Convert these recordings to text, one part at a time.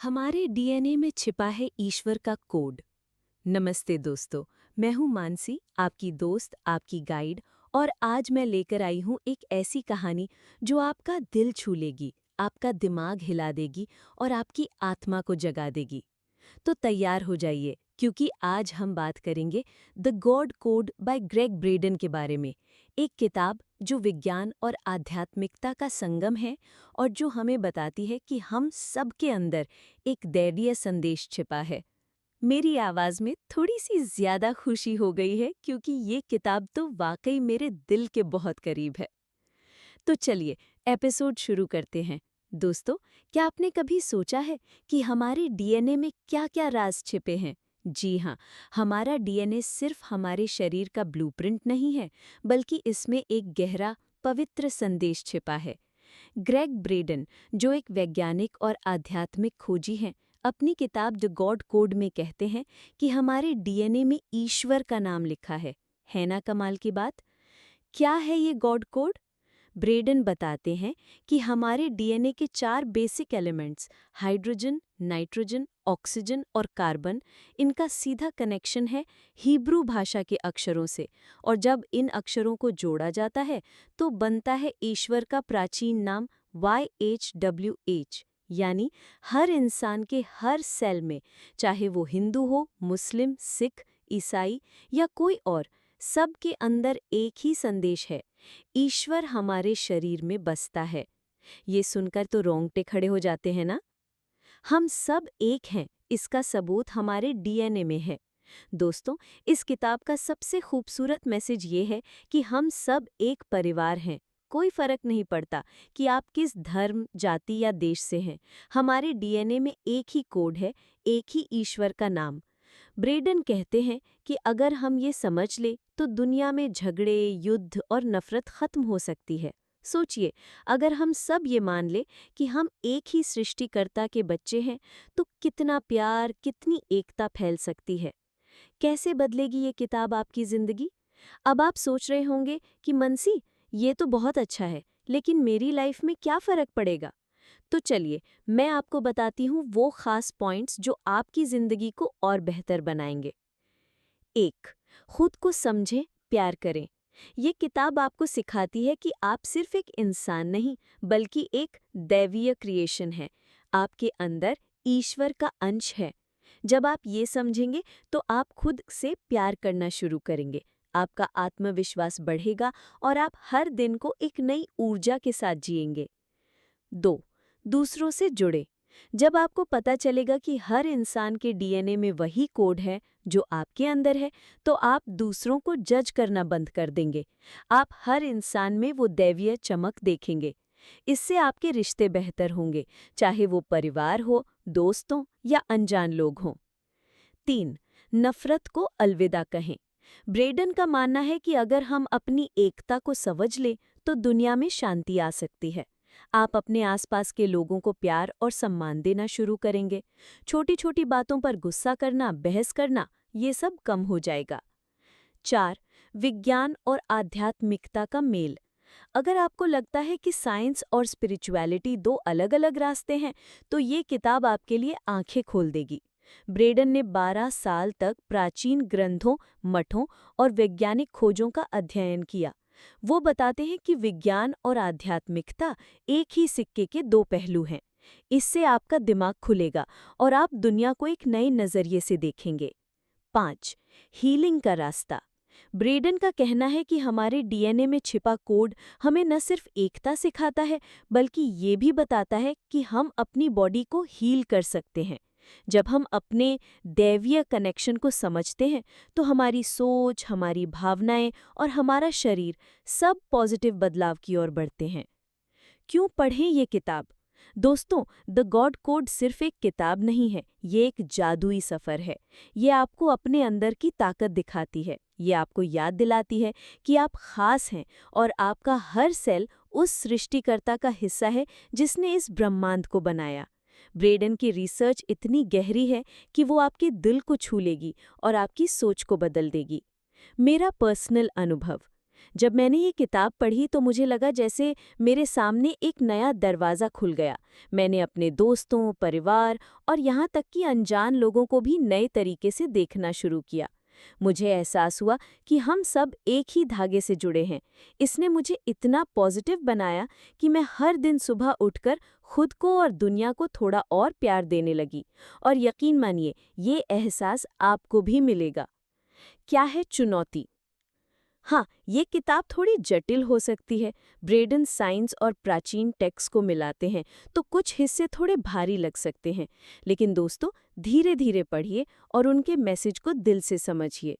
हमारे डीएनए में छिपा है ईश्वर का कोड। नमस्ते दोस्तों, मैं हूं मानसी, आपकी दोस्त, आपकी गाइड। और आज मैं लेकर आई हूं एक ऐसी कहानी जो आपका दिल छू लेगी, आपका दिमाग हिला देगी और आपकी आत्मा को जगा देगी। तो तैयार हो जाइए, क्योंकि आज हम बात करेंगे the God code by Gregg Braden के बारे में। एक किताब जो विज्ञान और आध्यात्मिकता का संगम है और जो हमें बताती है कि हम सबके अंदर एक दैवीय संदेश छिपा है। मेरी आवाज़ में थोड़ी सी ज़्यादा खुशी हो गई है, क्योंकि ये किताब तो वाकई मेरे दिल के बहुत करीब है। तो चलिए एपिसोड शुरू करते हैं। दोस्तों, क्या आपने कभी सोचा है कि हमारे डीएनए में क्या-क्या राज छिपे हैं? जी हाँ, हमारा डीएनए सिर्फ हमारे शरीर का ब्लूप्रिंट नहीं है, बल्कि इसमें एक गहरा, पवित्र संदेश छिपा है। ग्रेग ब्रेडन, जो एक वैज्ञानिक और आध्यात्मिक खोजी हैं, अपनी किताब द गॉड कोड में कहते हैं कि हमारे डीएनए में ईश्वर का नाम लिखा है। है ना कमाल की बात? क्या है ये गॉड कोड? ब्रेडन बताते हैं कि हमारे डीएनए के 4 basic elements hydrogen, nitrogen, oxygen और कार्बन, इनका सीधा कनेक्शन है हिब्रू भाषा के अक्षरों से। और जब इन अक्षरों को जोड़ा जाता है तो बनता है ईश्वर का प्राचीन नाम YHWH। यानी हर इंसान के हर सेल में, चाहे वो हिंदू हो, मुस्लिम, सिख, ईसाई या कोई और, सबके अंदर एक ही संदेश है: ईश्वर हमारे शरीर में बसता है। ये सुनकर तो रोंगटे खड़े हो जाते हैं ना? हम सब एक हैं, इसका सबूत हमारे डीएनए में है। दोस्तों, इस किताब का सबसे खूबसूरत मैसेज ये है कि हम सब एक परिवार हैं। कोई फर्क नहीं पड़ता कि आप किस धर्म, जाति या देश से हैं। हमारे डीएनए में एक ही कोड है, एक ही ईश्वर का नाम। ब्रेडन कहते हैं कि अगर हम ये समझ ले तो दुनिया में झगड़े, युद्ध और नफरत खत्म हो सकती है। सोचिए, अगर हम सब ये मान ले कि हम एक ही सृष्टिकर्ता के बच्चे हैं, तो कितना प्यार, कितनी एकता फैल सकती है। कैसे बदलेगी ये किताब आपकी जिंदगी? अब आप सोच रहे होंगे कि मनसी, ये तो बहुत अच्छा है, लेकिन मेरी लाइफ में क्या फर्क पड़ेगा? तो चलिए, मैं आपको बताती हूँ वो खास पॉइंट्स जो आपकी जिंदगी को और बेहतर बनाएंगे। 1. खुद को समझें, प्यार करें। ये किताब आपको सिखाती है कि आप सिर्फ एक इंसान नहीं, बल्कि एक दैवीय क्रिएशन है। आपके अंदर ईश्वर का अंश है। जब आप ये समझेंगे तो आप खुद से प्यार करना शुरू करेंगे। आपका आत्मविश्वास बढ़ेगा और आप हर दिन को एक नई ऊर्जा के साथ जिएंगे। 2. दूसरों से जुड़े। जब आपको पता चलेगा कि हर इंसान के डीएनए में वही कोड है जो आपके अंदर है, तो आप दूसरों को जज करना बंद कर देंगे। आप हर इंसान में वो दैवीय चमक देखेंगे। इससे आपके रिश्ते बेहतर होंगे, चाहे वो परिवार हो, दोस्त हो या अनजान लोग हों। 3. नफरत को अलविदा कहें। ब्रेडन का मानना है कि अगर हम अपनी एकता को समझ लें तो दुनिया में शांति आ सकती है। आप अपने आसपास के लोगों को प्यार और सम्मान देना शुरू करेंगे। छोटी छोटी बातों पर गुस्सा करना, बहस करना, ये सब कम हो जाएगा। 4. विज्ञान और आध्यात्मिकता का मेल। अगर आपको लगता है कि साइंस और स्पिरिचुअलिटी दो अलग-अलग रास्ते हैं, तो ये किताब आपके लिए आंखें खोल देगी। ब्रेडन ने 12 साल तक प्राचीन ग्रंथों, मठों और वैज्ञानिक खोजों का अध्ययन किया। वो बताते हैं कि विज्ञान और आध्यात्मिकता एक ही सिक्के के दो पहलू हैं। इससे आपका दिमाग खुलेगा और आप दुनिया को एक नए नज़रिए से देखेंगे। 5. हीलिंग का रास्ता। ब्रेडन का कहना है कि हमारे डीएनए में छिपा कोड हमें न सिर्फ एकता सिखाता है, बल्कि ये भी बताता है कि हम अपनी बॉडी को हील कर सकते हैं। जब हम अपने दैवीय कनेक्शन को समझते हैं, तो हमारी सोच, हमारी भावनाएं और हमारा शरीर सब पॉजिटिव बदलाव की ओर बढ़ते हैं। क्यों पढ़ें ये किताब? दोस्तों, द गॉड कोड सिर्फ एक किताब नहीं है, ये एक जादुई सफ़र है। ये आपको अपने अंदर की ताकत दिखाती है। ये आपको याद दिलाती है कि आप खास हैं और आपका हर सेल उस सृष्टिकर्ता का हिस्सा है जिसने इस ब्रह्मांड को बनाया। ब्रेडन की रिसर्च इतनी गहरी है कि वो आपके दिल को छू लेगी और आपकी सोच को बदल देगी। मेरा पर्सनल अनुभव: जब मैंने ये किताब पढ़ी तो मुझे लगा जैसे मेरे सामने एक नया दरवाज़ा खुल गया। मैंने अपने दोस्तों, परिवार और यहाँ तक कि अनजान लोगों को भी नए तरीके से देखना शुरू किया। मुझे एहसास हुआ कि हम सब एक ही धागे से जुड़े हैं। इसने मुझे इतना पॉजिटिव बनाया कि मैं हर दिन सुबह उठकर खुद को और दुनिया को थोड़ा और प्यार देने लगी। और यकीन मानिए, ये एहसास आपको भी मिलेगा। क्या है चुनौती? हाँ, ये किताब थोड़ी जटिल हो सकती है। ब्रेडन साइंस और प्राचीन टेक्स्ट को मिलाते हैं, तो कुछ हिस्से थोड़े भारी लग सकते हैं। लेकिन दोस्तों, धीरे-धीरे पढ़िए और उनके मैसेज को दिल से समझिए।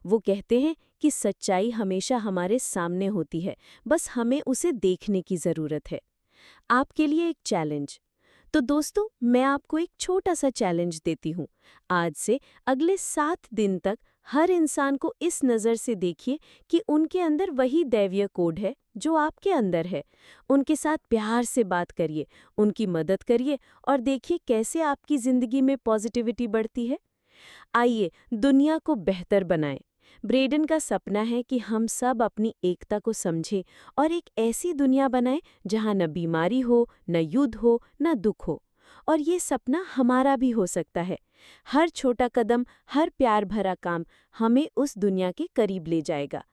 वो कहते हैं कि सच्चाई हमेशा हमारे सामने होती है, बस हमें उसे देखने की ज़रूरत है। आपके लिए एक चैलेंज। तो दोस्तों, मैं आपको एक छोटा सा चैलेंज देती हूँ। आज से अगले 7 दिन तक हर इंसान को इस नज़र से देखिए कि उनके अंदर वही दैवीय कोड है जो आपके अंदर है। उनके साथ प्यार से बात करिए, उनकी मदद करिए और देखिए कैसे आपकी ज़िंदगी में पॉजिटिविटी बढ़ती है। आइए दुनिया को बेहतर बनाएं। ब्रेडन का सपना है कि हम सब अपनी एकता को समझें और एक ऐसी दुनिया बनाएं जहां न बीमारी हो, न युद्ध हो, न दुख हो। और ये सपना हमारा भी हो सकता है। हर छोटा कदम, हर प्यार भरा काम हमें उस दुनिया के करीब ले जाएगा।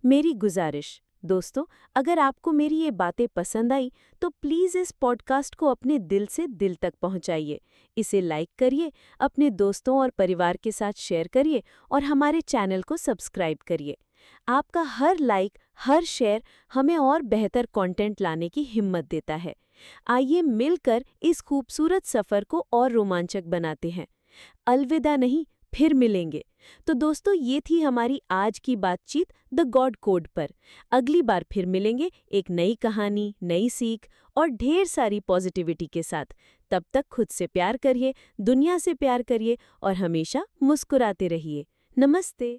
मेरी गुजारिश दोस्तों, अगर आपको मेरी ये बातें पसंद आई तो प्लीज़ इस पॉडकास्ट को अपने दिल से दिल तक पहुंचाइए। इसे लाइक करिए, अपने दोस्तों और परिवार के साथ शेयर करिए और हमारे चैनल को सब्सक्राइब करिए। आपका हर लाइक, हर शेयर हमें और बेहतर कंटेंट लाने की हिम्मत देता है। आइए मिलकर इस खूबसूरत सफ़र को और रोमांचक बनाते हैं। अलविदा नहीं, फिर मिलेंगे। तो दोस्तों, ये थी हमारी आज की बातचीत द गॉड कोड पर। अगली बार फिर मिलेंगे एक नई कहानी, नई सीख और ढेर सारी पॉजिटिविटी के साथ। तब तक खुद से प्यार करिए, दुनिया से प्यार करिए और हमेशा मुस्कुराते रहिए। नमस्ते।